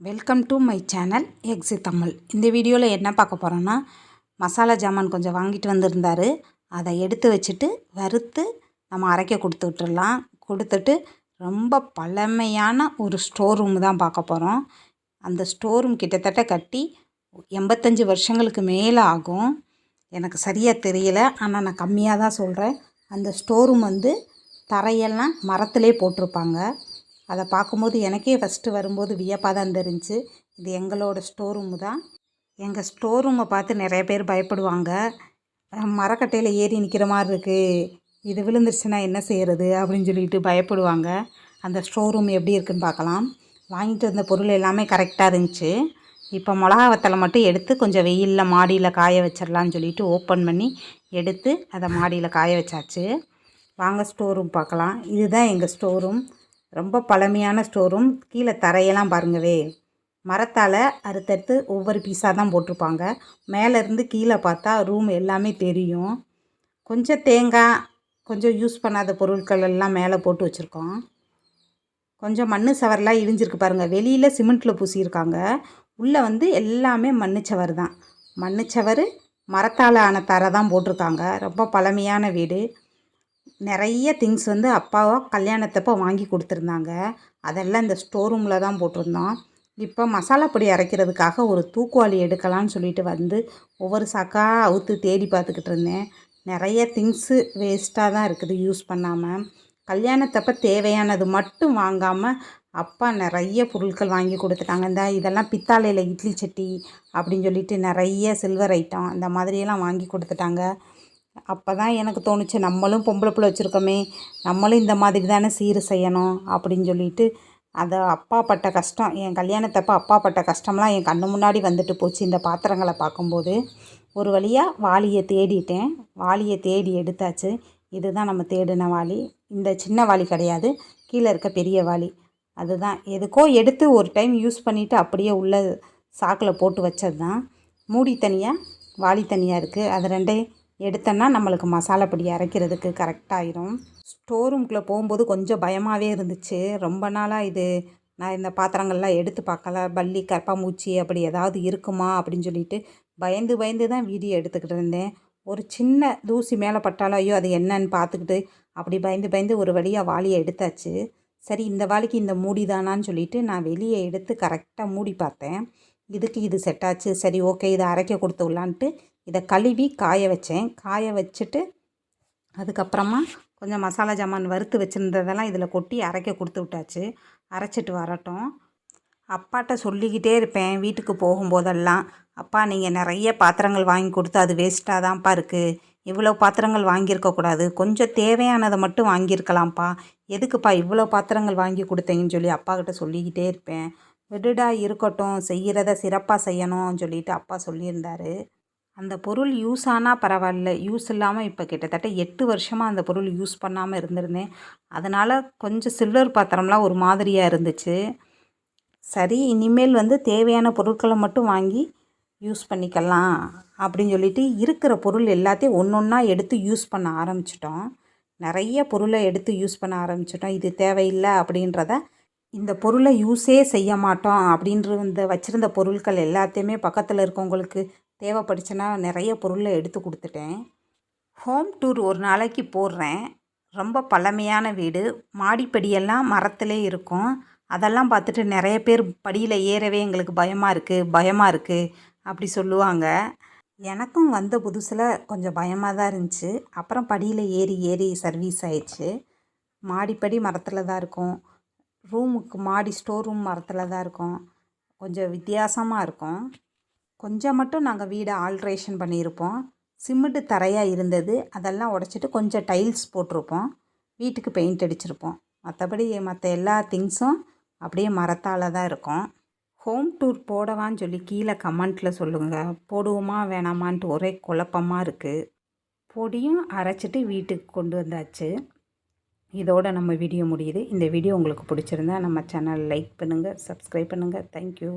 Welcome to my channel XE Tamil. இந்த வீடியோவில் என்ன பார்க்க போகிறோன்னா, மசாலா ஜாமான் கொஞ்சம் வாங்கிட்டு வந்திருந்தார். அதை எடுத்து வச்சுட்டு வறுத்து நம்ம அரைக்க கொடுத்துட்றலாம். கொடுத்துட்டு ரொம்ப பழமையான ஒரு ஸ்டோர் ரூம் தான் பார்க்க போகிறோம். அந்த ஸ்டோர் ரூம் கிட்டத்தட்ட கட்டி 85 வருஷங்களுக்கு மேலே ஆகும். எனக்கு சரியாக தெரியல, ஆனால் நான் கம்மியாக தான் சொல்கிறேன். அந்த ஸ்டோர் ரூம் தரையெல்லாம் மரத்திலே போட்டிருப்பாங்க. அதை பார்க்கும்போது எனக்கே ஃபஸ்ட்டு வரும்போது வியப்பாக தான் தெரிஞ்சுச்சு. இது எங்களோட ஸ்டோர் ரூமு தான். எங்கள் ஸ்டோர் ரூமை பார்த்து நிறைய பேர் பயப்படுவாங்க. மரக்கட்டையில் ஏறி நிற்கிற மாதிரி இருக்குது, இது விழுந்துருச்சுன்னா என்ன செய்கிறது அப்படின்னு சொல்லிட்டு பயப்படுவாங்க. அந்த ஸ்டோர் ரூம் எப்படி இருக்குதுன்னு பார்க்கலாம். வாங்கிட்டு வந்த பொருள் எல்லாமே கரெக்டாக இருந்துச்சு. இப்போ மிளகா வத்தலை மட்டும் எடுத்து கொஞ்சம் வெயிலில் மாடியில் காய வச்சிடலான்னு சொல்லிட்டு ஓப்பன் பண்ணி எடுத்து அதை மாடியில் காய வச்சாச்சு. வாங்க ஸ்டோர் ரூம் பார்க்கலாம். இதுதான் எங்கள் ஸ்டோர் ரூம். ரொம்ப பழமையான ஸ்டோர் ரூம். கீழே தரையெல்லாம் பாருங்கவே மரத்தால் அறுத்தறுத்து ஒவ்வொரு பீஸாக தான் போட்டிருப்பாங்க. மேலேருந்து கீழே பார்த்தா ரூம் எல்லாமே தெரியும். கொஞ்சம் தேங்காய், கொஞ்சம் யூஸ் பண்ணாத பொருட்கள் எல்லாம் மேலே போட்டு வச்சுருக்கோம். கொஞ்சம் மண் சவரெலாம் இடிஞ்சிருக்கு பாருங்கள். வெளியில் சிமெண்ட்டில் பூசியிருக்காங்க, உள்ளே எல்லாமே மண்ணுச்சவர் தான். மண்ணுச்சவர், மரத்தால் ஆன தரை தான் போட்டிருக்காங்க. ரொம்ப பழமையான வீடு. நிறைய திங்ஸ் அப்பாவோ கல்யாணத்தப்போ வாங்கி கொடுத்துருந்தாங்க. அதெல்லாம் இந்த ஸ்டோர் ரூமில் தான் போட்டிருந்தோம். இப்போ மசாலா பொடி அரைக்கிறதுக்காக ஒரு தூக்குவாளி எடுக்கலான்னு சொல்லிட்டு ஒவ்வொரு சாக்காக அவுத்து தேடி பார்த்துக்கிட்டு இருந்தேன். நிறைய திங்ஸு வேஸ்ட்டாக தான் இருக்குது யூஸ் பண்ணாமல். கல்யாணத்தப்போ தேவையானது மட்டும் வாங்காமல் அப்பா நிறைய பொருட்கள் வாங்கி கொடுத்துட்டாங்க. இதெல்லாம் பித்தாளையில் இட்லி சட்டி அப்படின்னு சொல்லிட்டு நிறைய சில்வர் ஐட்டம் அந்த மாதிரியெல்லாம் வாங்கி கொடுத்துட்டாங்க. அப்போ தான் எனக்கு தோணுச்சு, நம்மளும் பொம்பளை பிள்ளை வச்சுருக்கோமே, நம்மளும் இந்த மாதிரி தானே சீர் செய்யணும் அப்படின்னு சொல்லிட்டு. அதை அப்பா பட்ட கஷ்டம், என் கல்யாணத்தப்போ அப்பா பட்ட கஷ்டம்லாம் என் கண்ணு முன்னாடி வந்துட்டு போச்சு இந்த பாத்திரங்களை பார்க்கும்போது. ஒரு வழியாக வாளியை தேடிட்டேன். வாளியை தேடி எடுத்தாச்சு. இதுதான் நம்ம தேடின வாளி. இந்த சின்ன வாளி கிடையாது, கீழே இருக்க பெரிய வாளி. அதுதான் எதுக்கோ எடுத்து ஒரு டைம் யூஸ் பண்ணிவிட்டு அப்படியே உள்ள சாக்கில் போட்டு வச்சது தான். மூடி தனியாக, வாளி தனியாக இருக்குது. அது ரெண்டையும் எடுத்தோன்னா நம்மளுக்கு மசாலா பொடி அரைக்கிறதுக்கு கரெக்டாகிடும். ஸ்டோர் ரூம்குள்ளே போகும்போது கொஞ்சம் பயமாகவே இருந்துச்சு. ரொம்ப நாளாக நான் இந்த பாத்திரங்கள்லாம் எடுத்து பார்க்கல. பல்லி, கரப்பாம்பூச்சி அப்படி ஏதாவது இருக்குமா அப்படின்னு சொல்லிட்டு பயந்து தான் வீடியோ எடுத்துக்கிட்டு இருந்தேன். ஒரு சின்ன தூசி மேலே பட்டாலும் ஐயோ அது என்னன்னு பார்த்துக்கிட்டு அப்படி பயந்து ஒரு வழியாக வாளியை எடுத்தாச்சு. சரி, இந்த வாளிக்கு இந்த மூடி தானான்னு சொல்லிட்டு நான் வெளியே எடுத்து கரெக்டாக மூடி பார்த்தேன். இதுக்கு இது செட்டாச்சு. சரி, ஓகே, இதை அரைக்க கொடுத்து விடலான்ட்டு இதை கழுவி காய வச்சேன். காய வச்சுட்டு அதுக்கப்புறமா கொஞ்சம் மசாலா ஜாமான் வறுத்து வச்சுருந்ததெல்லாம் இதில் கொட்டி அரைக்க கொடுத்து விட்டாச்சு. அரைச்சிட்டு வரட்டும். அப்பாட்ட சொல்லிக்கிட்டே இருப்பேன் வீட்டுக்கு போகும்போதெல்லாம், அப்பா நீங்கள் நிறைய பாத்திரங்கள் வாங்கி கொடுத்து அது வேஸ்ட்டாக தான்ப்பா இருக்குது, இவ்வளோ பாத்திரங்கள் வாங்கியிருக்கக்கூடாது, கொஞ்சம் தேவையானதை மட்டும் வாங்கியிருக்கலாம்ப்பா, எதுக்குப்பா இவ்வளோ பாத்திரங்கள் வாங்கி கொடுத்தீங்கன்னு சொல்லி அப்பாக்கிட்ட சொல்லிக்கிட்டே இருப்பேன். விடுடா இருக்கட்டும், செய்கிறத சிறப்பாக செய்யணும்னு சொல்லிட்டு அப்பா சொல்லியிருந்தார். அந்த பொருள் யூஸ் ஆனால் பரவாயில்ல, யூஸ் இல்லாமல் இப்போ கிட்டத்தட்ட 8 வருஷமாக அந்த பொருள் யூஸ் பண்ணாமல் இருந்திருந்தேன். அதனால் கொஞ்சம் சில்வர் பாத்திரம்லாம் ஒரு மாதிரியாக இருந்துச்சு. சரி, இனிமேல் தேவையான பொருட்களை மட்டும் வாங்கி யூஸ் பண்ணிக்கலாம் அப்படின்னு சொல்லிட்டு இருக்கிற பொருள் எல்லாத்தையும் ஒன்றா எடுத்து யூஸ் பண்ண ஆரம்பிச்சிட்டோம். நிறைய பொருளை எடுத்து யூஸ் பண்ண ஆரம்பிச்சிட்டோம். இது தேவையில்லை அப்படின்றத, இந்த பொருளை யூஸே செய்ய மாட்டோம் அப்படின்ற வச்சுருந்த பொருட்கள் எல்லாத்தையுமே பக்கத்தில் இருக்கவங்களுக்கு தேவைப்படுச்சுன்னா நிறைய பொருளை எடுத்து கொடுத்துட்டேன். ஹோம் டூர் ஒரு நாளைக்கு போடுறேன். ரொம்ப பழமையான வீடு. மாடிப்படியெல்லாம் மரத்திலே இருக்கும். அதெல்லாம் பார்த்துட்டு நிறைய பேர் படியில் ஏறவே எங்களுக்கு பயமாக இருக்குது அப்படி சொல்லுவாங்க. எனக்கும் வந்த புதுசில் கொஞ்சம் பயமாக தான் இருந்துச்சு. அப்புறம் படியில் ஏறி சர்வீஸ் ஆயிடுச்சு. மாடிப்படி மரத்தில் தான் இருக்கும். ரூமுக்கு மாடி ஸ்டோர் ரூம் மரத்தில் தான் இருக்கும். கொஞ்சம் வித்தியாசமாக இருக்கும். கொஞ்சம் மட்டும் நாங்கள் வீடை ஆல்ட்ரேஷன் பண்ணியிருப்போம். சிமெண்ட்டு தரையாக இருந்தது, அதெல்லாம் உடச்சிட்டு கொஞ்சம் டைல்ஸ் போட்டிருப்போம். வீட்டுக்கு பெயிண்ட் அடிச்சிருப்போம். மற்றபடி மற்ற எல்லா திங்ஸும் அப்படியே மரத்தால் தான் இருக்கும். ஹோம் டூர் போடவான்னு சொல்லி கீழே கமெண்ட்டில் சொல்லுங்கள். போடுவோமா வேணாமான்ட்டு ஒரே குழப்பமாக இருக்குது. பொடியும் அரைச்சிட்டு வீட்டுக்கு கொண்டு வந்தாச்சு. இதோட நம்ம வீடியோ முடியுது. இந்த வீடியோ உங்களுக்கு பிடிச்சிருந்தா நம்ம சேனல் லைக் பண்ணுங்கள், சப்ஸ்கிரைப் பண்ணுங்கள். தேங்க்யூ.